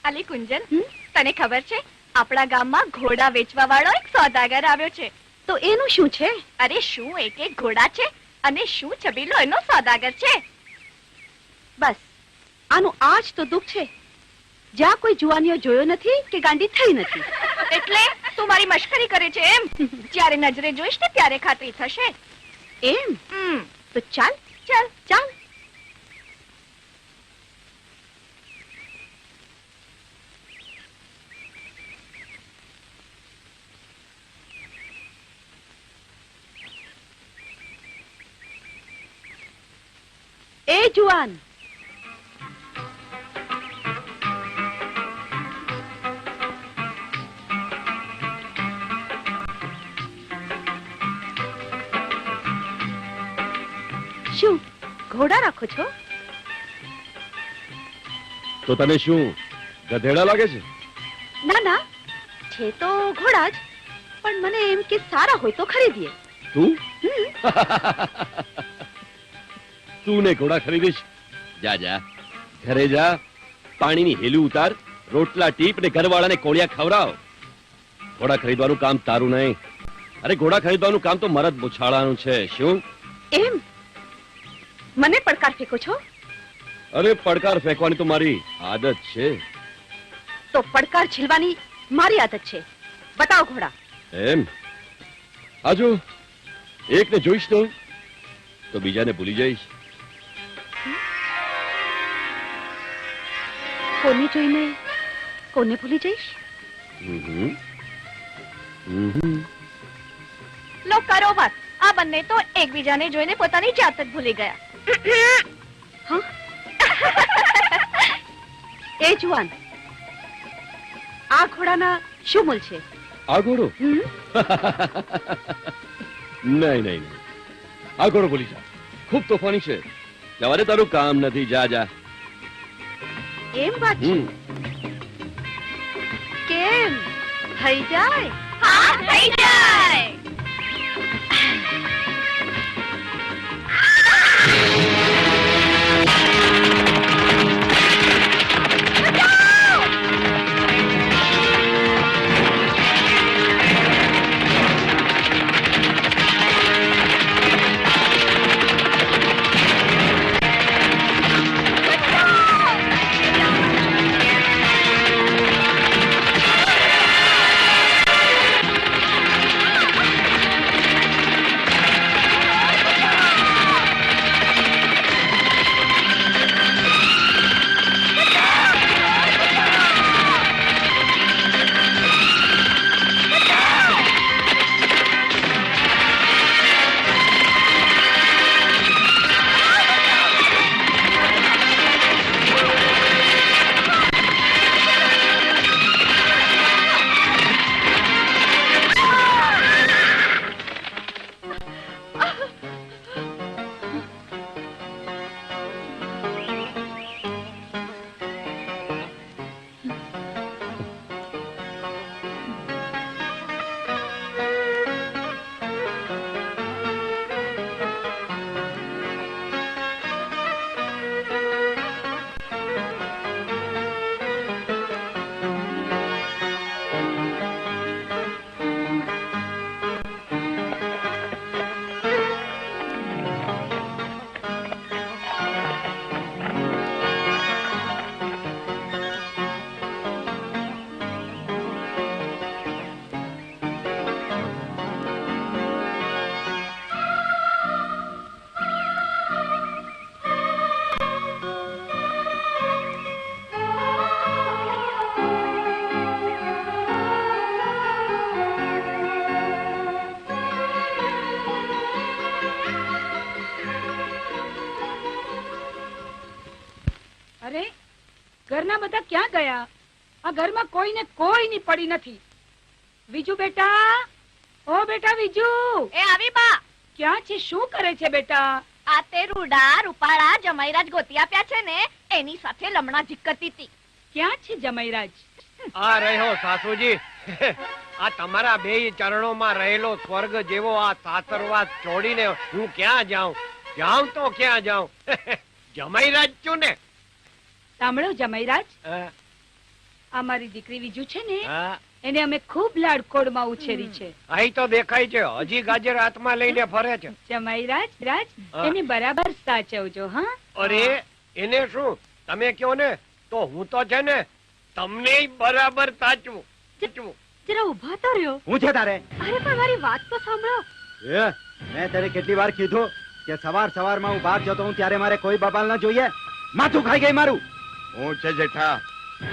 અલી કુંજન, તને ખબર છે આપણા ગામમાં ઘોડા વેચવા વાળો એક સોદાગર આવ્યો છે. તો એનું શું છે? અરે શું એક એક ઘોડા છે અને શું છબીલો એનો સોદાગર છે. બસ આનું આજ તો દુઃખ છે, જ્યાં કોઈ જુવાનીઓ જોયો નથી કે ગાંડી થઈ નથી. એટલે તું મારી મશ્કરી કરે છે એમ? જ્યારે નજરે જોઈશ ને ત્યારે ખાતરી થશે. એમ? તો ચાલ ચાલ ચાલ. એ જુવાન, શું ઘોડા રાખો છો? તો તને શું ગધેડા લાગે છે? ના ના, છે તો ઘોડા જ, પણ મને એમ કે સારા હોય તો ખરીદીએ. તું તું ને ઘોડા ખરીદીશ? જા જા, ઘરે જા, પાણીની હેલી ઉતાર, રોટલા ટીપ ને ઘરવાળાને કોળિયા ખવડાવ. ઘોડા ખરીદવાનું કામ તારું નહીં. અરે ઘોડા ખરીદવાનું કામ તો મરદ મુછાળાનું છે. શું એમ? મને પડકાર ફેંકો છો? અરે પડકાર ફેંકવાની તો મારી આદત છે. તો પડકાર ઝીલવાની મારી આદત છે. બતાવો ઘોડા. એમ? આજુ એકને જોઈશ તો બીજાને ભૂલી જઈશ. કોને જોઈને કોને ભૂલી જઈશ? લો કરો વાત. આ બંને તો એકબીજાને જોઈને પોતાની જાત જ ભૂલી ગયા. હા? એ જુવાન, આ ઘોડાના શું મૂલ છે? આ ઘોડો? નહીં નહીં, આ ઘોડો ભૂલી જા. ખૂબ તોફાની છે. જવા દે, તારું કામ નથી. જા જા. એમ વાત છે? કેમ થઈ જાય? હા થઈ જાય. અરે ઘરના બધા ક્યાં ગયા? આ ઘરમાં કોઈને કોઈની પડી નથી. વિજુ બેટા, ઓ બેટા વિજુ. એ આવી બા. ક્યાં છે? શું કરે છે બેટા? આ તે રૂડા રૂપાળા જમાઈરાજ ગોતી આપ્યા છે ને, એની સાથે લમણા જીકતી હતી. ક્યાં છે જમાઈરાજ? આ રહ્યો સાસુજી. આ તમારા બેય ચરણોમાં રહેલો સ્વર્ગ જેવો આ સાસરવાસ છોડીને હું ક્યાં જાઉં? જાઉં તો ક્યાં જાઉં? જમાઈરાજ છું ને. સાંભળો જમાઈરાજ, આ મારી દીકરી વિજુ છે ને હા એને અમે ખૂબ લાડકોડમાં ઉછેરી છે. અહીં તો દેખાય છે હજી ગાજર હાથમાં લઈને ફરે છે. જમાઈરાજ રાજ હા. એને બરાબર સાચવજો હા. અરે એને શું તમે કયો ને તો હું તો છે ને તમને બરાબર સાચવું. જરા ઊભા તો રહ્યો. હું છે તારે? અરે પણ મારી વાત તો સાંભળો. મેં તારે કેટલી વાર કીધું કે સવાર સવારમાં હું બહાર જતો હું ત્યારે મારે કોઈ બબાલ ના જોઈએ. માથું ખાઈ ગઈ મારું. હું છે જેઠા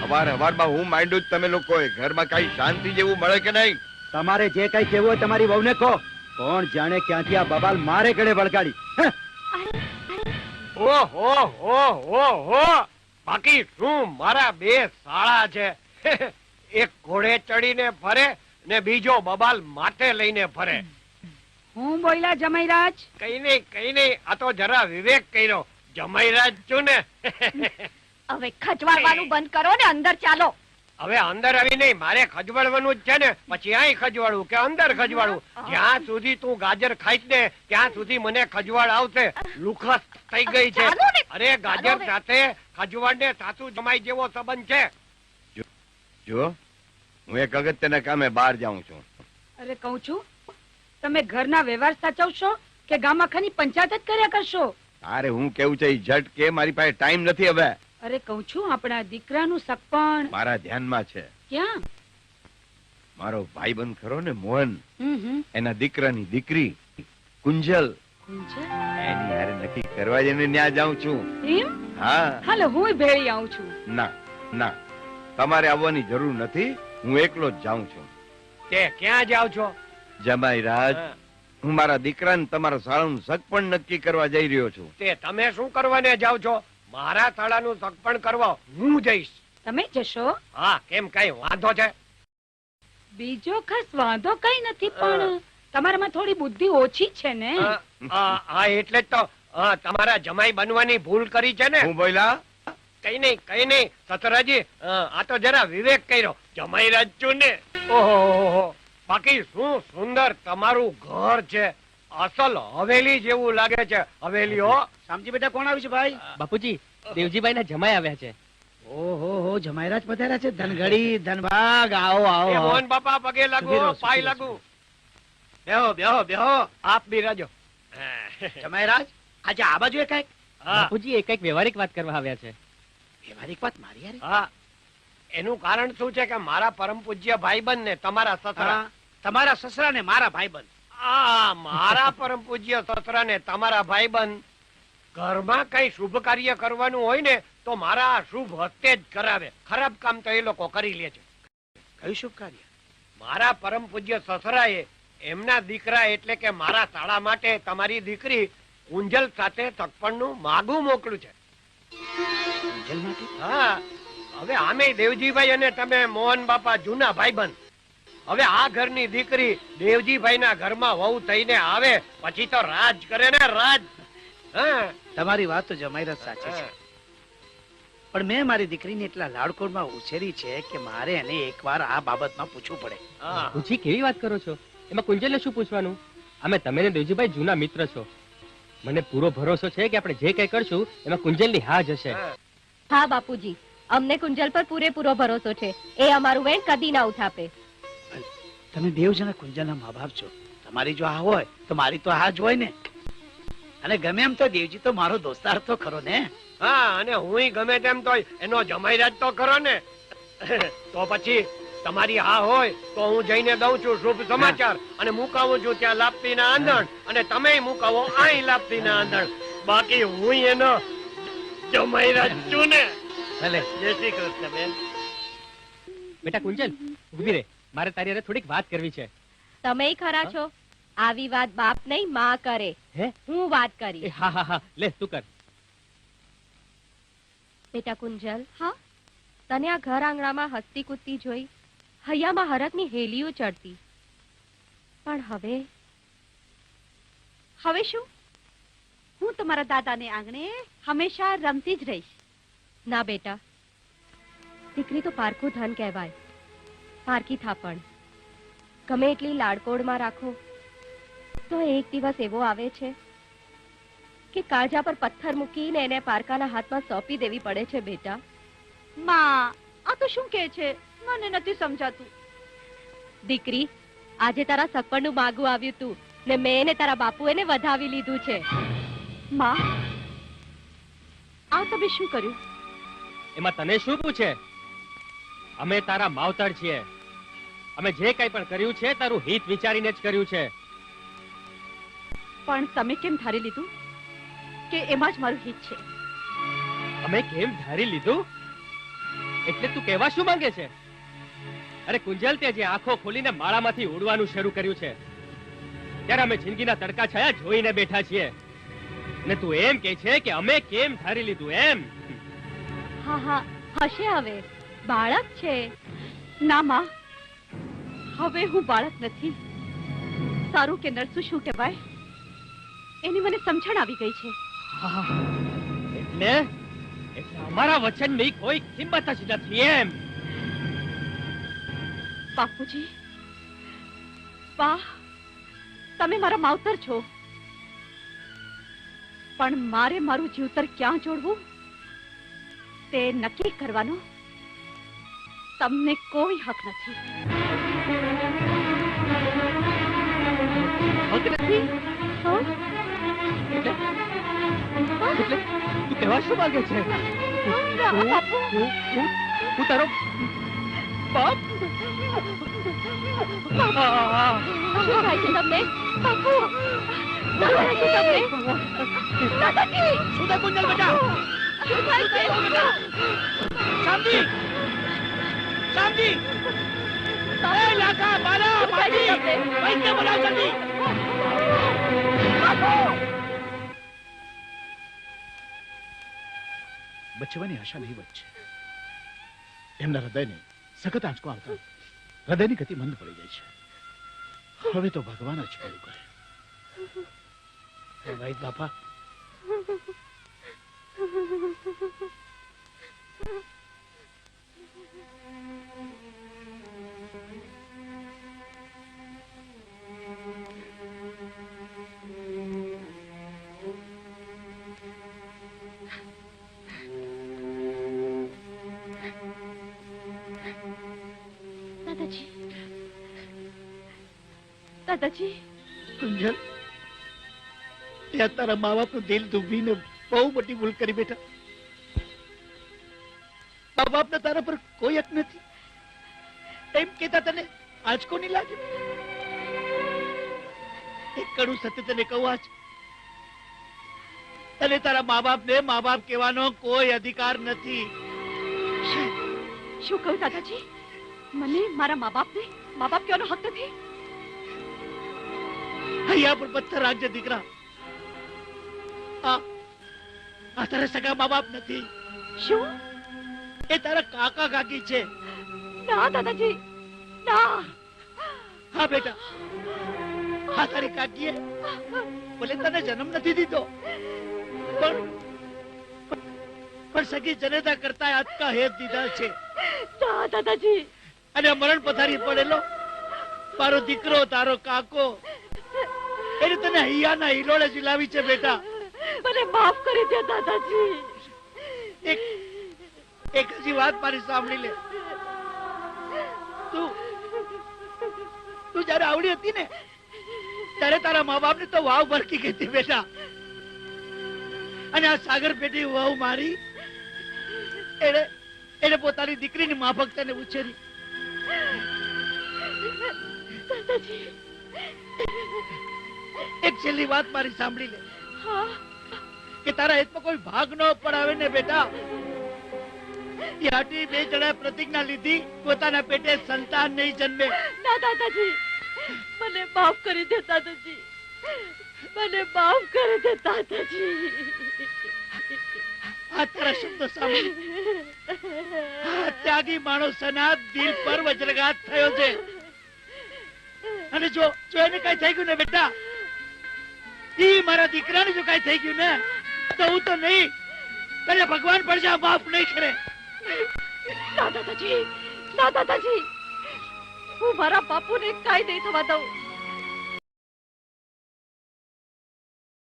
હવારમાં હું માંડ્યું જ તમે લોકોએ ઘરમાં કઈ શાંતિ જેવું મળે કે નહીં? તમારે જે કઈ કેવું હોય તમારી વહુને કહો. કોણ જાણે ક્યાંથી આ બબાલ મારે ગળે વળગાડી. ઓહો બાકી શું મારા બે શાળા છે. એક ઘોડે ચડીને ફરે ને બીજો બબાલ માથે લઈને ફરે. હું બોલ્યા જમાઈરાજ? કઈ નહીં આ તો જરા વિવેક કર્યો. જમાઈરાજ છું ને. હવે ખજવાડવાનું બંધ કરો ને અંદર ચાલો. હવે અંદર આવી નહીં મારે ખજવાડવાનું જ છે ને. પછી અહીં ખજવાડવું કે અંદર ખજવાડવું? જ્યાં સુધી તું ગાજર ખાઈશ ને ત્યાં સુધી મને ખજવાડ આવશે. લુખસ થઈ ગઈ છે. ચાલો ને. અરે ગાજર ચાલો સાથે ખજવાડ ને સાસુ જમાઈ જેવો સંબંધ છે. જો હું એક અગત્યના કામે બહાર જાઉં છું. અરે કહું છું તમે ઘરના વ્યવહાર સાચવશો કે ગામમાં ખાની પંચાયત જ કર્યા કરશો? તારે હું કેવું છે ઈ ઝટ કે મારી પાસે ટાઈમ નથી હવે. અરે કહું છું આપણા દીકરાનું સગપણ મારા ધ્યાનમાં છે. ક્યાં? મારો ભાઈબંધ ખરો ને મોહન, હમ. એના દીકરાની દીકરી કુંજલ, કુંજલ? એની હારે નક્કી કરવા જઈને ન્યા જાઉં છું. એમ? હા. હાલો હું ભેળી આવું છું. ના તમારે આવવાની જરૂર નથી. હું એકલો જ જાઉં છું. તે ક્યાં જાવ છો? જમાઈ રાજ, હું મારા દીકરાને તમારા શાળાનું સગપણ નક્કી કરવા જઈ રહ્યો છું. તે તમે શું કરવાને જાવ છો? મારા શાળાનું સગપણ કરવા હું જઈશ. તમે જશો? હા કેમ કઈ વાંધો છે? બીજો ખાસ વાંધો કઈ નથી પણ તમારામાં થોડી બુદ્ધિ ઓછી છે ને. હા એટલે જ તો તમારા જમાઈ બનવાની ભૂલ કરી છે ને. હું બોલ્યા? કઈ નહીં સતરાજી આ તો જરા વિવેક કર્યો. જમાઈ રાજ છું ને. ઓહો બાકી શું સુંદર તમારું ઘર છે. અસલ હવેલી જેવું લાગે છે. હવેલી હો. શામજી બેટા કોણ આવ્યું છે ભાઈ? બાપુજી દેવજીભાઈ ના જમાઈ આવ્યા છે. ઓહો જમાઈરાજ પધાર્યા છે. ધનગડી ધનભાગ આવો એ મોહન બાપા પગે લાગુ પાય લાગુ. બેહો આપ બિરાજો. જમાઈરાજ આજે આ બાજુ કઈક હા બાપુજી એક વ્યવહારિક વાત કરવા આવ્યા છે. વ્યવહારિક વાત મારી યાર. હા એનું કારણ શું છે કે મારા પરમ પૂજ્ય ભાઈબંધ ને તમારા સસરા. તમારા સસરા ને મારા ભાઈબંધ. મારા પરમ પૂજ્ય સસરા ને તમારા ભાઈબંધ ઘરમાં કઈ શુભ કાર્ય કરવાનું હોય ને તો મારા શુભ હસ્તે જ કરાવે. ખરાબ કામ તો એ લોકો કરી લે છે. કયું શુભ કાર્ય? મારા પરમ પૂજ્ય સસરાએ એમના દીકરા એટલે કે મારા શાળા માટે તમારી દીકરી કુંજલ સાથે સગપણનું માગું મોકલું છે. કુંજલ માટે? હા હવે આમે દેવજીભાઈ અને તમે મોહન બાપા જૂના ભાઈબંધ. હવે આ ઘરની દીકરી દેવજીભાઈ ના ઘરમાં વહુ થઈને આવે પછી તો રાજ કરે ને રાજ. હા તમારી વાત તો જમાઈરાજ સાચી છે પણ મેં મારી દીકરીને એટલા લાડકોડમાં ઉછેરી છે કે મારે એને એકવાર આ બાબતમાં પૂછવું પડે. હા બાપુજી કેવી વાત કરો છો? એમાં કુંજલને શું પૂછવાનું? અમે તમે ને દેવજીભાઈ જૂના મિત્ર છો. મને પૂરો ભરોસો છે કે આપણે જે કઈ કરશું એમાં કુંજલની હા જશે. હા બાપુજી અમને કુંજલ પર પૂરેપૂરો ભરોસો છે. એ અમારું વેણ કદી ના ઉઠાપે. તમે બેવ જણા કુંજલના મા બાપ છો. તમારી જો આ હોય તો મારી તો આ જ હોય ને. અને ગમે એમ તો દેવજી તો મારો દોસ્તાર તો ખરો ને. હા અને હું ગમે તેમ તો એનો જમાઈરાજ તો ખરો ને. તો પછી તમારી હા હોય તો હું જઈને દઉં છું શુભ સમાચાર અને મુકાવું છું ત્યાં લાપતી ના આંધણ અને તમે મુકાવો અહીં લાપતી ના આંધણ. બાકી હું એનો જમાઈરાજ છું ને. ભલે. જય શ્રી કૃષ્ણ બેન. બેટા કુંજલ ઉભી રે, મારે તારી હારે થોડીક વાત કરવી છે. તમે ખરા છો? આવી વાત બાપ નહીં માં કરે. હે? હું વાત કરી. હા લે તું કર. બેટા કુંજલ, હા તને આ ઘર આંગણામાં હસતી કૂદતી જોઈ હૈયામાં હરકની હેલીઓ ચડતી, પણ હવે શું? હું તમારા દાદાને આંગણે હંમેશા રમતી જ રહીશ. ના બેટા, દીકરી તો પારખું ધન કહેવાય, પારખી થાપણ. ગમે એટલી લાડકોડમાં રાખો તો એક દિવસ એવો આવે છે કે કાળજા પર પથ્થર મૂકીને એને પારકાના હાથમાં સોંપી દેવી પડે છે. બેટા માં, આ તો શું કહે છે મને નથી સમજાતું. દીકરી, આજે તારા સગપણનું માગું આવ્યું તું ને મેં ને તારા બાપુએ ને વધાવી લીધું છે. માં, આ તમે શું કર્યું? એમાં તને શું પૂછે? અમે તારા માવતર છીએ. અમે જે કંઈ પણ કર્યું છે તારું હિત વિચારીને જ કર્યું છે. પણ તમે કેમ ધારી લીધું કે એમાં જ મારું હિત છે? અમે કેમ ધારી લીધું એટલે તું કહેવા શું માંગે છે? અરે કુંજલ, તે જે આંખો ખોલીને માળામાંથી ઉડવાનું શરૂ કર્યું છે ત્યારે અમે જિંદગીના તડકા છાયા જોઈને બેઠા છીએ ને તું એમ કહે છે કે અમે કેમ ધારી લીધું એમ? હા હા, હશે હવે, બાળક છે. ના માં, હવે હું બાળક નથી. સારું કે નરસું શું કહેવાય એની મને સમજણ આવી ગઈ છે. એટલે અમારા વચનની કોઈ કિંમત જ નથી એમ? બાપુજી, બા, તમે મારા માવતર છો, પણ મારે મારું જીવતર ક્યાં જોડવું તે નક્કી કરવાનો તમને કોઈ હક નથી. હક નથી? હો? એટલે તું કહેવા શું માંગે છે? બાપુ, હું તારો બાપ? શું થાય છે તમને? બાપુ, શું થાય છે તમને? દાદાજી! શું થાય કુંજલ બેટા? શું થાય છે? શામજી! શામજી! એ લાખા, બાલા, માજી! વૈદ્ય બોલાવ જલ્દી! બચવાની આશા નહીં વચ્ચે એમના હૃદયને સખત આંચકો આવતા હૃદયની ગતિ મંદ પડી જાય છે. હવે તો ભગવાન જ પડું કરે. ભાઈ બાપા, દાદાજી, દાદાજી, કુંજલ, તે તારા મા બાપ નું દિલ દુભીને બહુ મોટી ભૂલ કરી બેટા. મા બાપ ને તારા પર કોઈ હક નથી એમ કેતા તને આંચકો નહીં લાગે? એક કડું સત્ય તને કહું, આજ તને તારા મા બાપ ને મા બાપ કહેવાનો કોઈ અધિકાર નથી. શું કહું દાદાજી? મને મારા મા બાપ કહેવાનો હક નથી? અહીંયા પર પથ્થર રાખજે દીકરા. આ તારા સગા મા બાપ નથી. શું? એ તારા કાકા કાકી છે. ના દાદાજી, ના. હા બેટા, હા તારી કાકીએ ભલે તને જન્મ નથી દીધો પણ સગી જનેતા કરતા આજકા હેત દીધા છે. ના દાદાજી. અને મરણ પથારી પડેલો મારો દીકરો, તારો કાકો, એને તને હૈયાના હિલોળે ઝુલાવી છે બેટા. મને માફ કરી દે દાદાજી. એક હજી વાત મારી સાંભળી લે. તું જયારે આવડી હતી ને ત્યારે તારા મા બાપ ને તો વાવ ભરકી ગઈ હતી બેટા. અને આ સાગર પેટી વહુ મારી એને પોતાની દીકરીની માફક તને ઉછેરી. દાદાજી, એક છેલ્લી વાત મારી સાંભળી લે કે તારા હિતમાં કોઈ ભાગ ન પડાવે ને બેટા. યાટી બે જણા પ્રતિજ્ઞા લીધી પોતાના પેટે સંતાન નહીં જન્મે. ના દાદાજી, મને માફ કરી દે દાદાજી, મને માફ કરી દે દાદાજી. આ તારા શબ્દો સાંભળી આ ત્યાગી માણસના દિલ પર વજ્રઘાત થયો છે. અને જો એને કઈ થઈ ગયું ને બેટા, ઈ મારા દીકરાને જો કઈ થઈ ગયું ને તો હું તો નહીં, તને ભગવાન પણ જા માફ નહીં કરે. ના દાદાજી, ના દાદાજી, હું મારા બાપુને કાંઈ નહીં થવા દઉં.